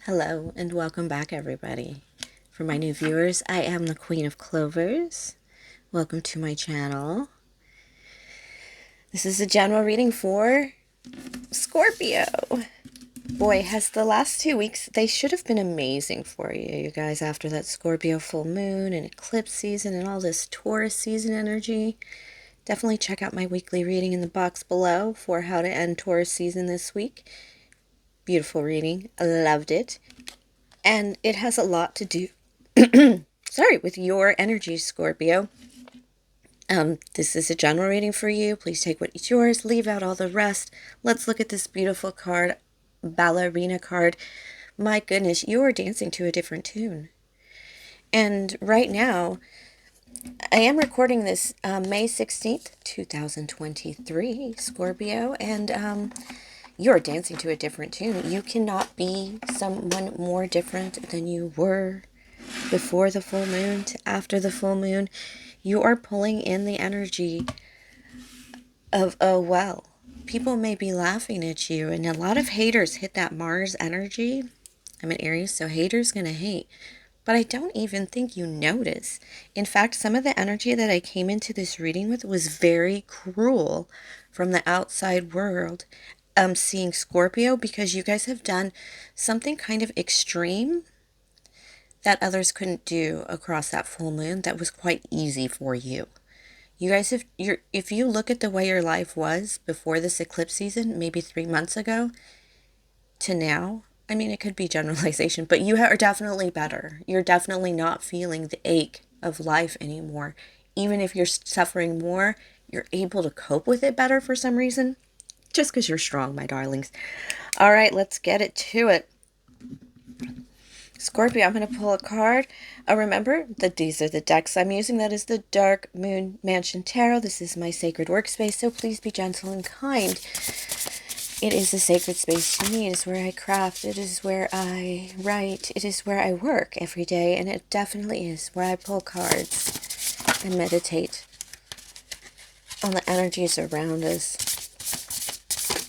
Hello and welcome back, everybody. For my new viewers, I am the Queen of Clovers. Welcome to my channel. This is a general reading for Scorpio. Boy, has the last 2 weeks, they should have been amazing for you guys, after that Scorpio full moon and eclipse season and all this Taurus season energy. Definitely check out my weekly reading in the box below for how to end Taurus season this week. Beautiful reading. I loved it. And it has a lot to do, sorry, with your energy, Scorpio. This is a general reading for you. Please take what is yours, leave out all the rest. Let's look at this beautiful card, ballerina card. My goodness, you are dancing to a different tune. And right now, I am recording this May 16th, 2023, Scorpio, and you're dancing to a different tune. You cannot be someone more different than you were before the full moon to after the full moon. You are pulling in the energy of, oh, well, people may be laughing at you, and a lot of haters hit that Mars energy. I'm an Aries, so haters gonna hate. But I don't even think you notice. In fact, some of the energy that I came into this reading with was very cruel from the outside world. Seeing Scorpio, because you guys have done something kind of extreme that others couldn't do across that full moon that was quite easy for you. You guys have, if you look at the way your life was before this eclipse season, maybe 3 months ago to now, I mean, it could be generalization, but you are definitely better. You're definitely not feeling the ache of life anymore. Even if you're suffering more, you're able to cope with it better for some reason. Just because you're strong, my darlings. All right, let's get it to it. Scorpio, I'm going to pull a card. Remember that these are the decks I'm using. That is the Dark Moon Mansion Tarot. This is my sacred workspace, so please be gentle and kind. It is a sacred space to me. It is where I craft. It is where I write. It is where I work every day, and it definitely is where I pull cards and meditate on the energies around us.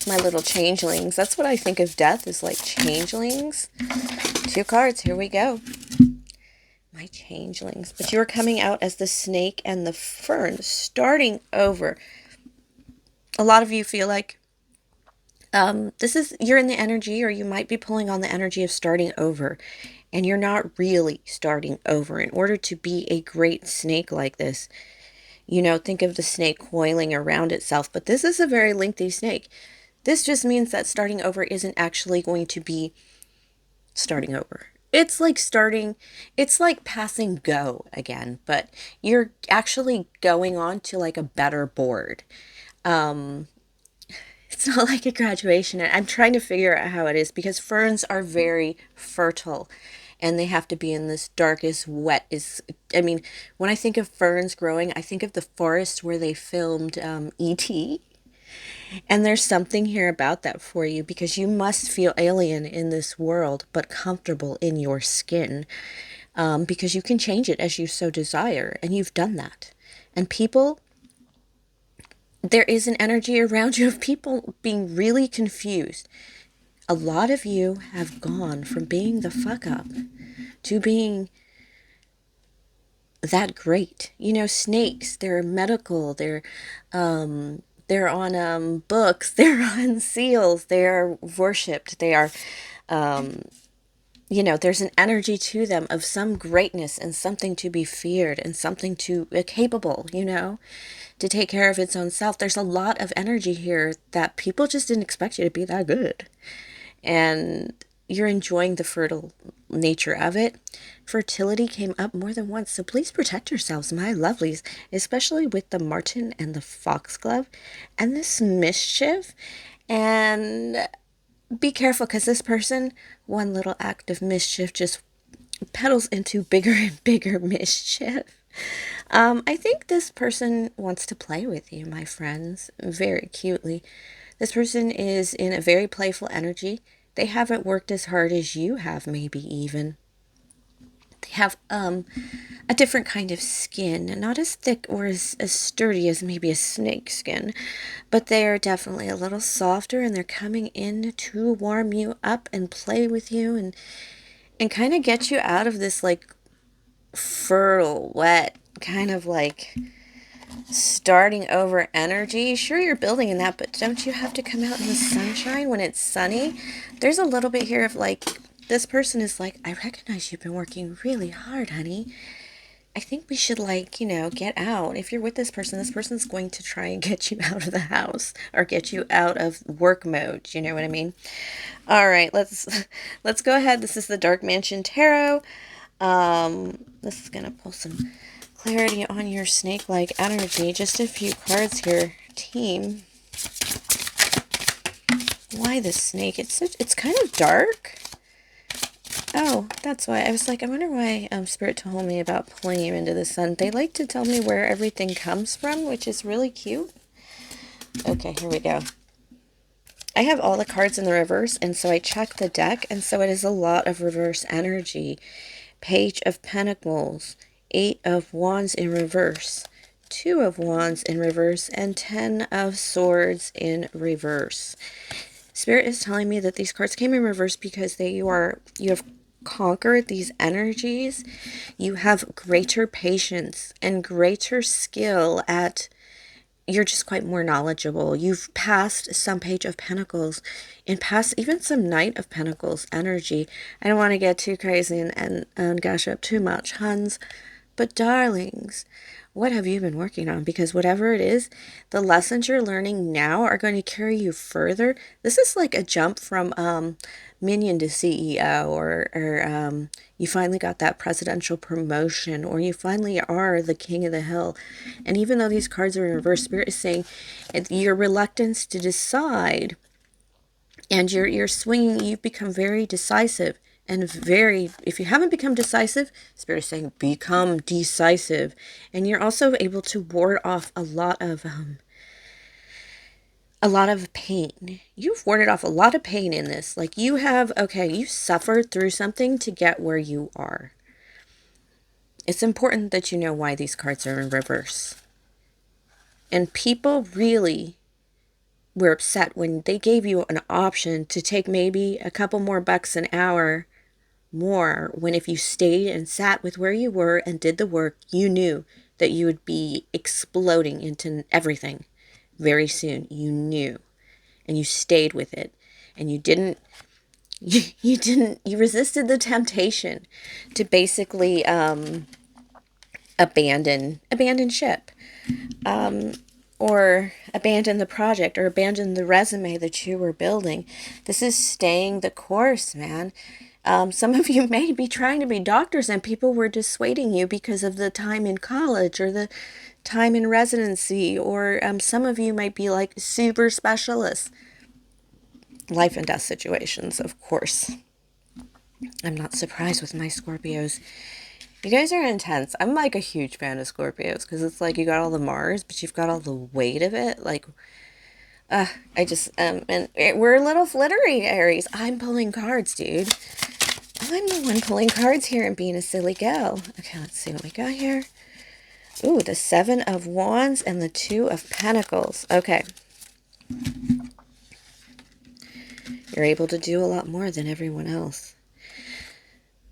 My little changelings. That's what I think of death, is like changelings. 2 cards. Here we go. My changelings. But you're coming out as the snake and the fern, starting over. A lot of you feel like you're in the energy, or you might be pulling on the energy of starting over. And you're not really starting over. In order to be a great snake like this, you know, think of the snake coiling around itself. But this is a very lengthy snake. This just means that starting over isn't actually going to be starting over. It's like passing go again, but you're actually going on to like a better board. It's not like a graduation. I'm trying to figure out how it is, because ferns are very fertile and they have to be in this darkest, wettest. I mean, when I think of ferns growing, I think of the forest where they filmed E.T. And there's something here about that for you, because you must feel alien in this world, but comfortable in your skin, because you can change it as you so desire, and you've done that. And people, there is an energy around you of people being really confused. A lot of you have gone from being the fuck up to being that great. You know, snakes, they're medical, they're on books, they're on seals, they are worshipped, they are, you know, there's an energy to them of some greatness and something to be feared and something to capable, you know, to take care of its own self. There's a lot of energy here that people just didn't expect you to be that good. And you're enjoying the fertile nature of it. Fertility came up more than once, so please protect yourselves, my lovelies, especially with the marten and the foxglove and this mischief. And be careful, because this person, one little act of mischief just pedals into bigger and bigger mischief. I think this person wants to play with you, my friends, very cutely. This person is in a very playful energy. They haven't worked as hard as you have, maybe even. They have a different kind of skin, not as thick or as sturdy as maybe a snake skin, but they are definitely a little softer, and they're coming in to warm you up and play with you and kind of get you out of this like fertile, wet, kind of like starting over energy. Sure, you're building in that, but don't you have to come out in the sunshine when it's sunny? There's a little bit here of like, this person is like, I recognize you've been working really hard, honey. I think we should, like, you know, get out. If you're with this person's going to try and get you out of the house or get you out of work mode. You know what I mean? All right, let's go ahead. This is the Dark Mansion Tarot. This is going to pull some clarity on your snake-like energy. Just a few cards here, team. Why the snake? It's kind of dark. Oh, that's why. I was like, I wonder why Spirit told me about pulling you into the sun. They like to tell me where everything comes from, which is really cute. Okay, here we go. I have all the cards in the reverse, and so I checked the deck, and so it is a lot of reverse energy. Page of Pentacles, 8 of Wands in reverse, 2 of Wands in reverse, and 10 of Swords in reverse. Spirit is telling me that these cards came in reverse because you have conquered these energies. You have greater patience and greater skill at, you're just quite more knowledgeable. You've passed some Page of Pentacles and past even some Knight of Pentacles energy. I don't want to get too crazy and gush up too much, huns, but darlings, what have you been working on? Because whatever it is, the lessons you're learning now are going to carry you further. This is like a jump from minion to CEO, or you finally got that presidential promotion, or you finally are the king of the hill. And even though these cards are in reverse, Spirit is saying your reluctance to decide and you're swinging, you've become very decisive. And if you haven't become decisive, Spirit is saying become decisive. And you're also able to ward off a lot of pain. You've warded off a lot of pain in this. Like you suffered through something to get where you are. It's important that you know why these cards are in reverse. And people really were upset when they gave you an option to take maybe a couple more bucks an hour more, when if you stayed and sat with where you were and did the work, you knew that you would be exploding into everything very soon. You knew, and you stayed with it, and you resisted the temptation to basically abandon ship, or abandon the project, or abandon the resume that you were building. This is staying the course, man. Some of you may be trying to be doctors and people were dissuading you because of the time in college or the time in residency, or some of you might be like super specialists. Life and death situations, of course. I'm not surprised with my Scorpios. You guys are intense. I'm like a huge fan of Scorpios because it's like you got all the Mars, but you've got all the weight of it. Like, I just, and we're a little flittery, Aries. I'm pulling cards, dude. I'm the one pulling cards here and being a silly gal. Okay, let's see what we got here. Ooh, the 7 of Wands and the 2 of Pentacles. Okay. You're able to do a lot more than everyone else.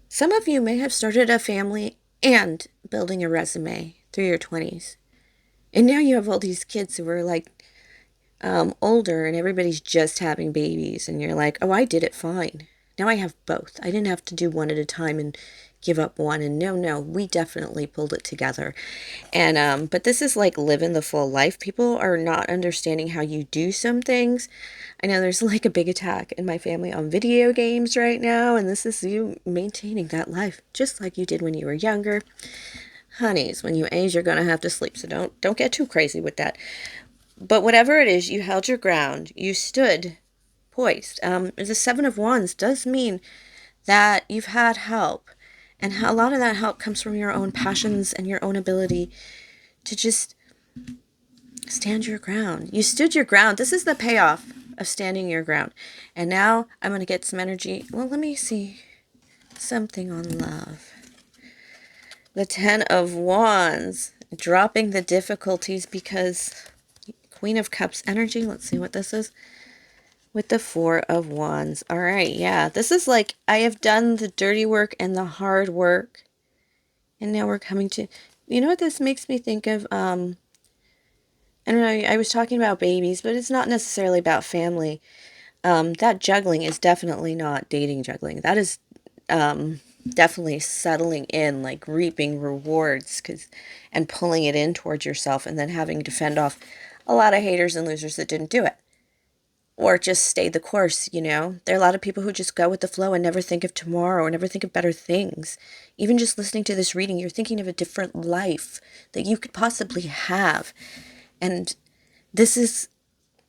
Some of you may have started a family and building a resume through your 20s. And now you have all these kids who are like older and everybody's just having babies. And you're like, oh, I did it fine. Now I have both. I didn't have to do one at a time and give up one. And no, we definitely pulled it together. And but this is like living the full life. People are not understanding how you do some things. I know there's like a big attack in my family on video games right now, and this is you maintaining that life just like you did when you were younger. Honeys, when you age, you're gonna have to sleep, so don't get too crazy with that. But whatever it is, you held your ground. You stood poised. The 7 of Wands does mean that you've had help. And a lot of that help comes from your own passions and your own ability to just stand your ground. You stood your ground. This is the payoff of standing your ground. And now I'm going to get some energy. Well, let me see something on love. The Ten of Wands, dropping the difficulties because Queen of Cups energy. Let's see what this is. With the Four of Wands. All right, yeah. This is like, I have done the dirty work and the hard work. And now we're coming to, you know what this makes me think of? I don't know, I was talking about babies, but it's not necessarily about family. That juggling is definitely not dating juggling. That is definitely settling in, like reaping rewards and pulling it in towards yourself and then having to fend off a lot of haters and losers that didn't do it. Or just stay the course, you know? There are a lot of people who just go with the flow and never think of tomorrow or never think of better things. Even just listening to this reading, you're thinking of a different life that you could possibly have. And this is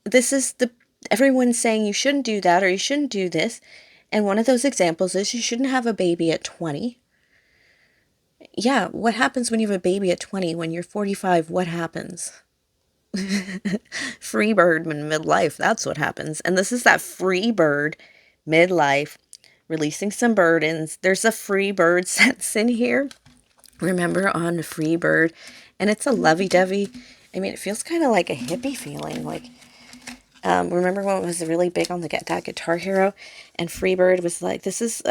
the everyone's saying you shouldn't do that or you shouldn't do this. And one of those examples is you shouldn't have a baby at 20. Yeah, what happens when you have a baby at 20? When you're 45, what happens? Free bird in midlife, that's what happens. And this is that free bird midlife, releasing some burdens. There's a free bird sense in here. Remember on the free bird, and it's a lovey-dovey. I mean, it feels kind of like a hippie feeling. Like, remember when it was really big on that Guitar Hero, and Freebird was like, this is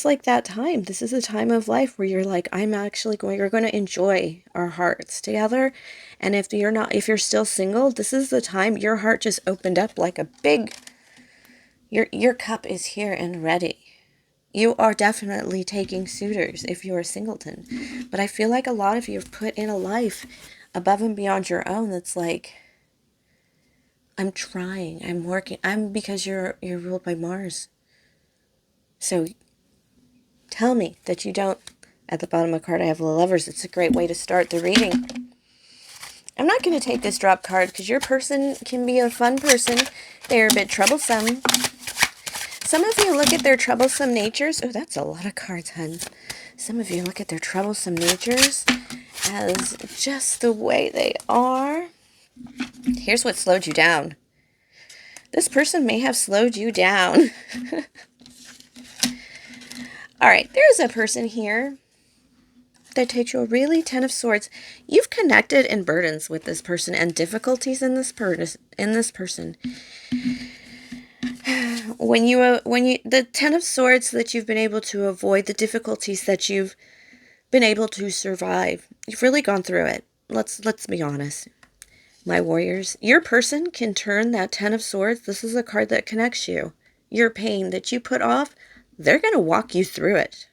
like that time. This is a time of life where you're like, we're going to enjoy our hearts together. And if you're still single, this is the time your heart just opened up like a big, your cup is here and ready. You are definitely taking suitors if you're a singleton. But I feel like a lot of you have put in a life above and beyond your own that's like, I'm trying, I'm working, because you're ruled by Mars. So tell me that you don't. At the bottom of the card, I have the Lovers. It's a great way to start the reading. I'm not going to take this drop card because your person can be a fun person. They're a bit troublesome. Some of you look at their troublesome natures. Oh, that's a lot of cards, hun. Some of you look at their troublesome natures as just the way they are. Here's what slowed you down. This person may have slowed you down. All right, there's a person here that takes you a really Ten of Swords. You've connected in burdens with this person and difficulties in this person. When the Ten of Swords that you've been able to avoid, the difficulties that you've been able to survive, you've really gone through it. Let's be honest. My warriors, your person can turn that Ten of Swords. This is a card that connects you. Your pain that you put off, they're going to walk you through it.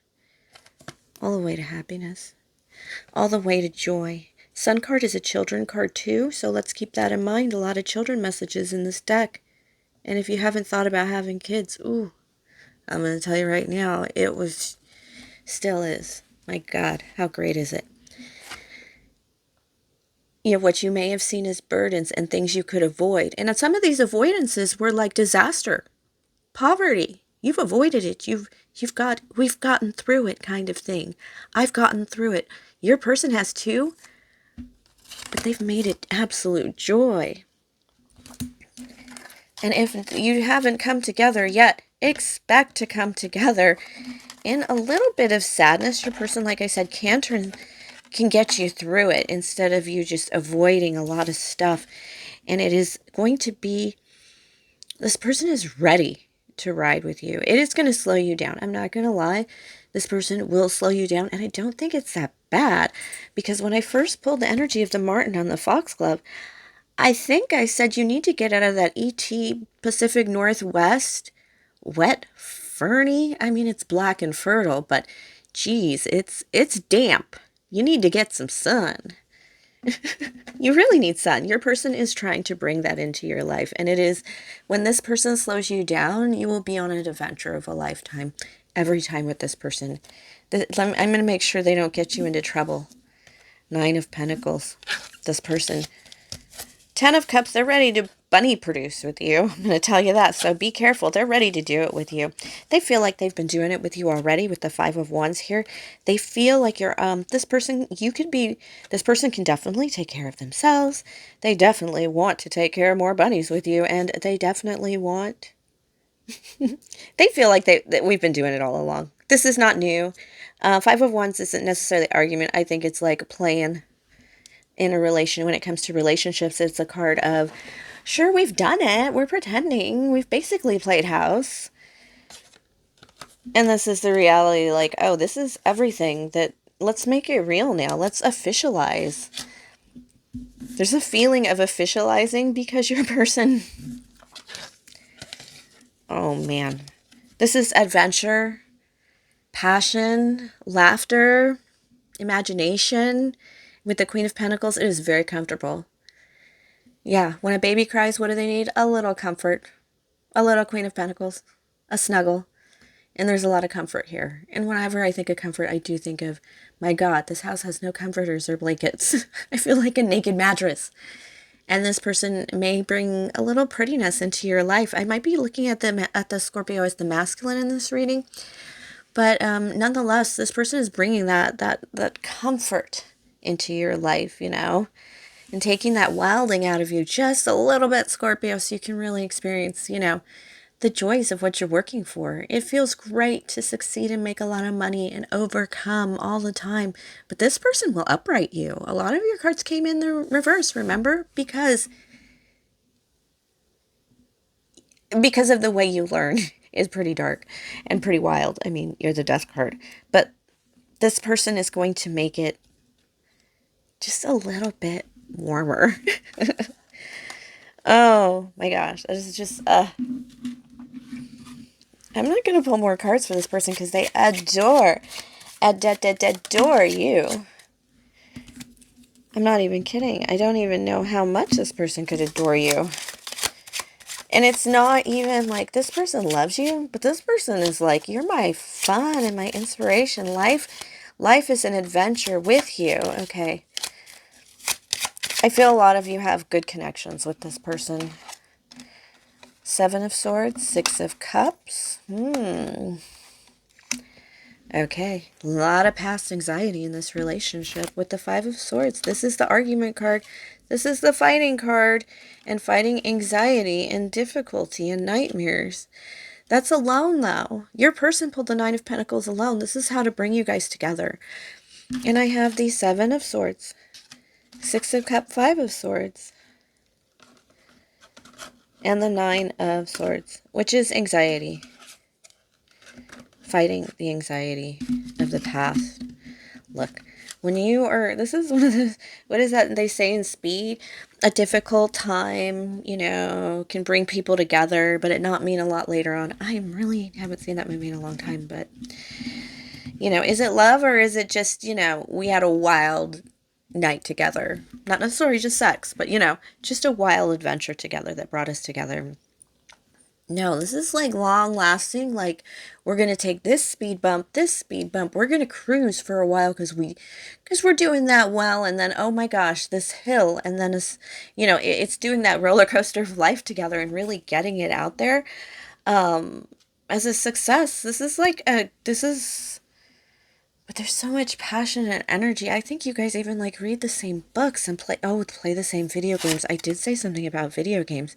All the way to happiness. All the way to joy. Sun card is a children card too, so let's keep that in mind. A lot of children messages in this deck. And if you haven't thought about having kids, ooh, I'm going to tell you right now, still is. My God, how great is it? You know, what you may have seen as burdens and things you could avoid. And some of these avoidances were like disaster, poverty. You've avoided it. We've gotten through it kind of thing. I've gotten through it. Your person has too, but they've made it absolute joy. And if you haven't come together yet, expect to come together. In a little bit of sadness, your person, like I said, can get you through it instead of you just avoiding a lot of stuff. And it is going to be, this person is ready to ride with you. It is going to slow you down. I'm not going to lie. This person will slow you down. And I don't think it's that bad, because when I first pulled the energy of the Martin on the Foxglove, I think I said you need to get out of that ET Pacific Northwest wet, ferny. I mean, it's black and fertile, but geez, it's damp. You need to get some sun. You really need sun. Your person is trying to bring that into your life. And it is, when this person slows you down, you will be on an adventure of a lifetime every time with this person. I'm going to make sure they don't get you into trouble. Nine of Pentacles. This person. Ten of Cups, they're ready to bunny produce with you. I'm going to tell you that. So be careful. They're ready to do it with you. They feel like they've been doing it with you already with the Five of Wands here. They feel like you're, this person can definitely take care of themselves. They definitely want to take care of more bunnies with you. And they definitely want, they feel like that we've been doing it all along. This is not new. Five of Wands isn't necessarily argument. I think it's like playing in a relation. When it comes to relationships, it's a card of, sure, we've done it. We're pretending. We've basically played house. And this is the reality, like, oh, this is everything that, let's make it real now. Let's officialize. There's a feeling of officializing because your person, oh man, this is adventure, passion, laughter, imagination. With the Queen of Pentacles, it is very comfortable. Yeah, when a baby cries, what do they need? A little comfort. A little Queen of Pentacles. A snuggle. And there's a lot of comfort here. And whenever I think of comfort, I do think of, my God, this house has no comforters or blankets. I feel like a naked mattress. And this person may bring a little prettiness into your life. I might be looking at the Scorpio as the masculine in this reading. But nonetheless, this person is bringing that comfort into your life, you know, and taking that wilding out of you just a little bit, Scorpio, so you can really experience, you know, the joys of what you're working for. It feels great to succeed and make a lot of money and overcome all the time. But this person will upright you. A lot of your cards came in the reverse, remember? Because of the way you learn is pretty dark and pretty wild. I mean, you're the death card. But this person is going to make it just a little bit warmer. Oh my gosh. That is just, I'm not going to pull more cards for this person because they adore you. I'm not even kidding. I don't even know how much this person could adore you. And it's not even like this person loves you, but this person is like, you're my fun and my inspiration. Life is an adventure with you. Okay. I feel a lot of you have good connections with this person. Seven of Swords, Six of Cups. Okay, a lot of past anxiety in this relationship with the Five of Swords. This is the argument card. This is the fighting card, and fighting anxiety and difficulty and nightmares. That's alone, though. Your person pulled the Nine of Pentacles alone. This is how to bring you guys together. And I have the Seven of Swords, Six of Cups, Five of Swords, and the Nine of Swords, which is anxiety. Fighting the anxiety of the past. Look, when you are, this is one of the, what is that they say in Speed? A difficult time, you know, can bring people together, but it not mean a lot later on. I really haven't seen that movie in a long time, but, you know, is it love or is it just, you know, we had a wild night together? Not necessarily just sex, but, you know, just a wild adventure together that brought us together. No, this is like long lasting. Like, we're going to take this speed bump. We're going to cruise for a while because we're doing that well. And then, oh my gosh, this hill. And then it's, you know, it's doing that roller coaster of life together and really getting it out there. As a success, but there's so much passion and energy. I think you guys even like read the same books and play the same video games. I did say something about video games.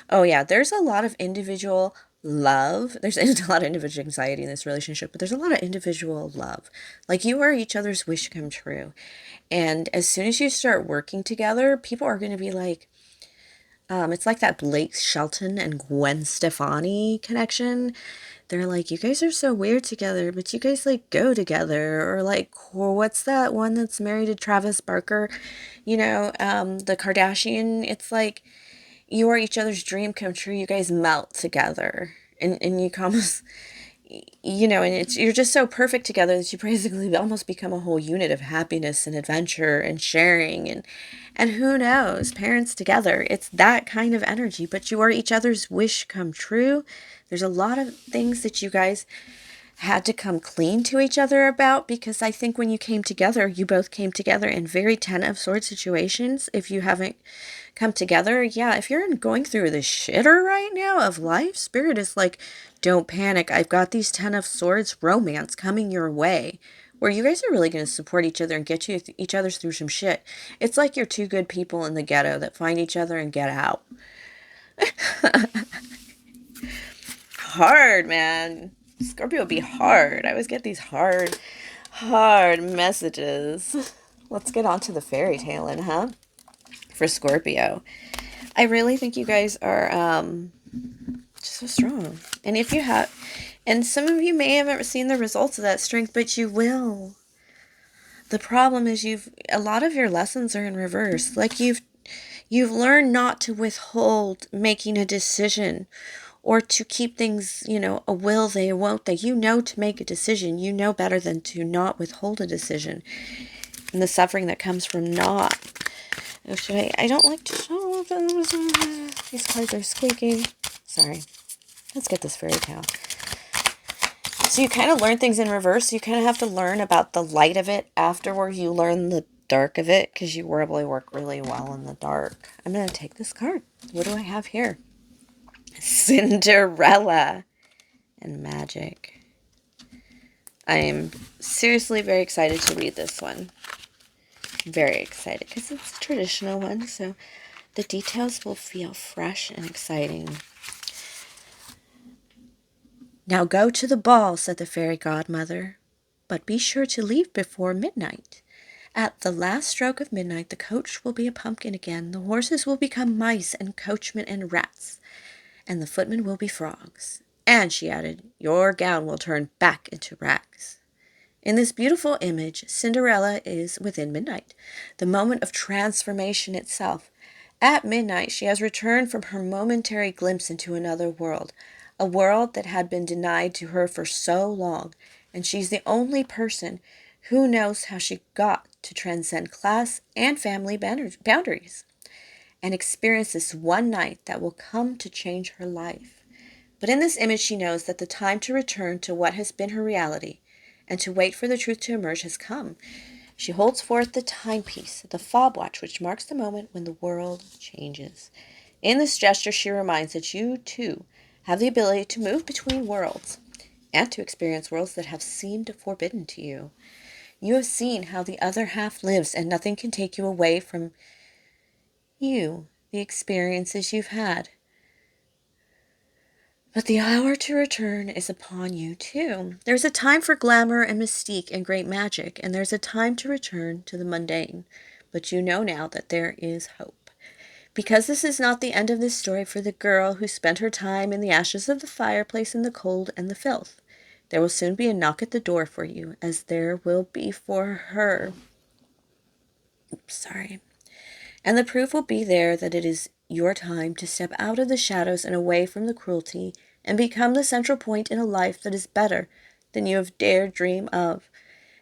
Oh yeah, there's a lot of individual love. There's a lot of individual anxiety in this relationship, but there's a lot of individual love. Like, you are each other's wish come true. And as soon as you start working together, people are going to be like, it's like that Blake Shelton and Gwen Stefani connection. They're like, you guys are so weird together, but you guys like go together. Or like, what's that one that's married to Travis Barker? You know, the Kardashian. It's like, you are each other's dream come true. You guys melt together. And you almost, you know, and you're just so perfect together that you basically almost become a whole unit of happiness and adventure and sharing and who knows, parents together. It's that kind of energy, but you are each other's wish come true. There's a lot of things that you guys had to come clean to each other about, because I think when you came together, you both came together in very Ten of Swords situations. If you haven't come together, yeah, if you're going through the shitter right now of life, Spirit is like, don't panic. I've got these Ten of Swords romance coming your way, where you guys are really going to support each other and get each other through some shit. It's like you're two good people in the ghetto that find each other and get out. Hard, man. Scorpio would be hard. I always get these hard hard messages. Let's get on to the fairy tale, huh? For Scorpio. I really think you guys are just so strong. And if you have, and some of you may haven't seen the results of that strength, but you will. The problem is a lot of your lessons are in reverse. Like you've learned not to withhold making a decision or to keep things, a will they, a won't they. You know to make a decision. You know better than to not withhold a decision. And the suffering that comes from not. Actually, I don't like to show them. These cards are squeaking. Sorry. Let's get this fairy tale. So you kind of learn things in reverse. You kind of have to learn about the light of it afterward. You learn the dark of it because you probably work really well in the dark. I'm going to take this card. What do I have here? Cinderella and magic. I am seriously very excited to read this one. Very excited because it's a traditional one, so the details will feel fresh and exciting. Now go to the ball, said the fairy godmother, but be sure to leave before midnight. At the last stroke of midnight, the coach will be a pumpkin again, the horses will become mice, and coachmen and rats, and the footmen will be frogs. And, she added, your gown will turn back into rags. In this beautiful image, Cinderella is within midnight, the moment of transformation itself. At midnight, she has returned from her momentary glimpse into another world, a world that had been denied to her for so long, and she's the only person who knows how she got to transcend class and family boundaries and experience this one night that will come to change her life. But in this image, she knows that the time to return to what has been her reality and to wait for the truth to emerge has come. She holds forth the timepiece, the fob watch, which marks the moment when the world changes. In this gesture, she reminds that you, too, have the ability to move between worlds and to experience worlds that have seemed forbidden to you. You have seen how the other half lives, and nothing can take you away from you, the experiences you've had. But the hour to return is upon you, too. There's a time for glamour and mystique and great magic, and there's a time to return to the mundane. But you know now that there is hope. Because this is not the end of this story for the girl who spent her time in the ashes of the fireplace in the cold and the filth. There will soon be a knock at the door for you, as there will be for her. And the proof will be there that it is your time to step out of the shadows and away from the cruelty and become the central point in a life that is better than you have dared dream of.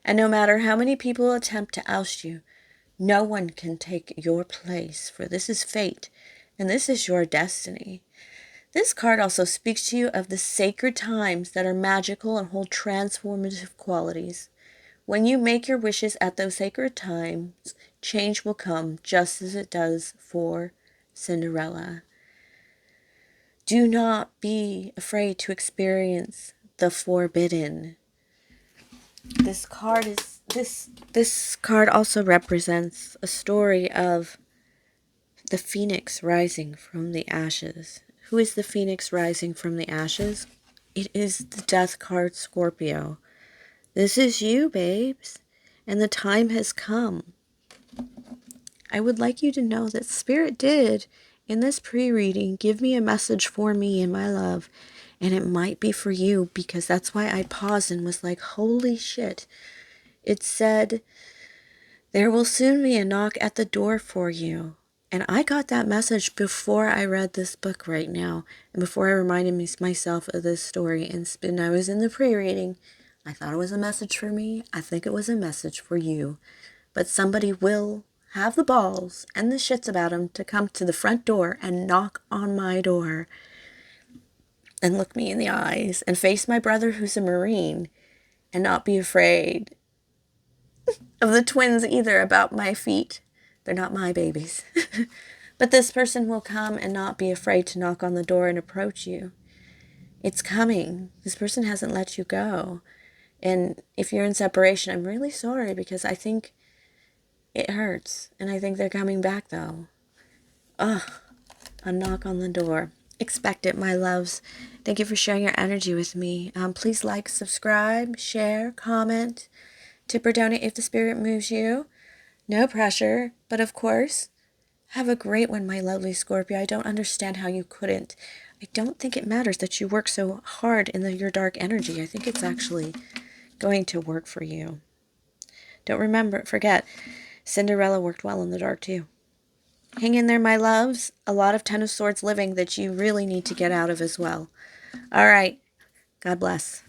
And no matter how many people attempt to oust you, no one can take your place, for this is fate, and this is your destiny. This card also speaks to you of the sacred times that are magical and hold transformative qualities. When you make your wishes at those sacred times, change will come just as it does for Cinderella. Do not be afraid to experience the forbidden. This card also represents a story of the phoenix rising from the ashes. Who is the phoenix rising from the ashes? It is the death card Scorpio. This is you, babes, and the time has come. I would like you to know that Spirit did, in this pre-reading, give me a message for me and my love, and it might be for you, because that's why I paused and was like, holy shit. It said, there will soon be a knock at the door for you. And I got that message before I read this book right now, and before I reminded myself of this story. And when I was in the pre-reading, I thought it was a message for me. I think it was a message for you. But somebody will have the balls and the shits about them to come to the front door and knock on my door and look me in the eyes and face my brother who's a Marine and not be afraid of the twins either about my feet. They're not my babies. But this person will come and not be afraid to knock on the door and approach you. It's coming. This person hasn't let you go. And if you're in separation, I'm really sorry, because I think it hurts. And I think they're coming back, though. Ugh. A knock on the door. Expect it, my loves. Thank you for sharing your energy with me. Please like, subscribe, share, comment. Tip or donate if the spirit moves you. No pressure, but of course, have a great one, my lovely Scorpio. I don't understand how you couldn't. I don't think it matters that you work so hard in your dark energy. I think it's actually going to work for you. Don't forget, Cinderella worked well in the dark too. Hang in there, my loves. A lot of Ten of Swords living that you really need to get out of as well. All right. God bless.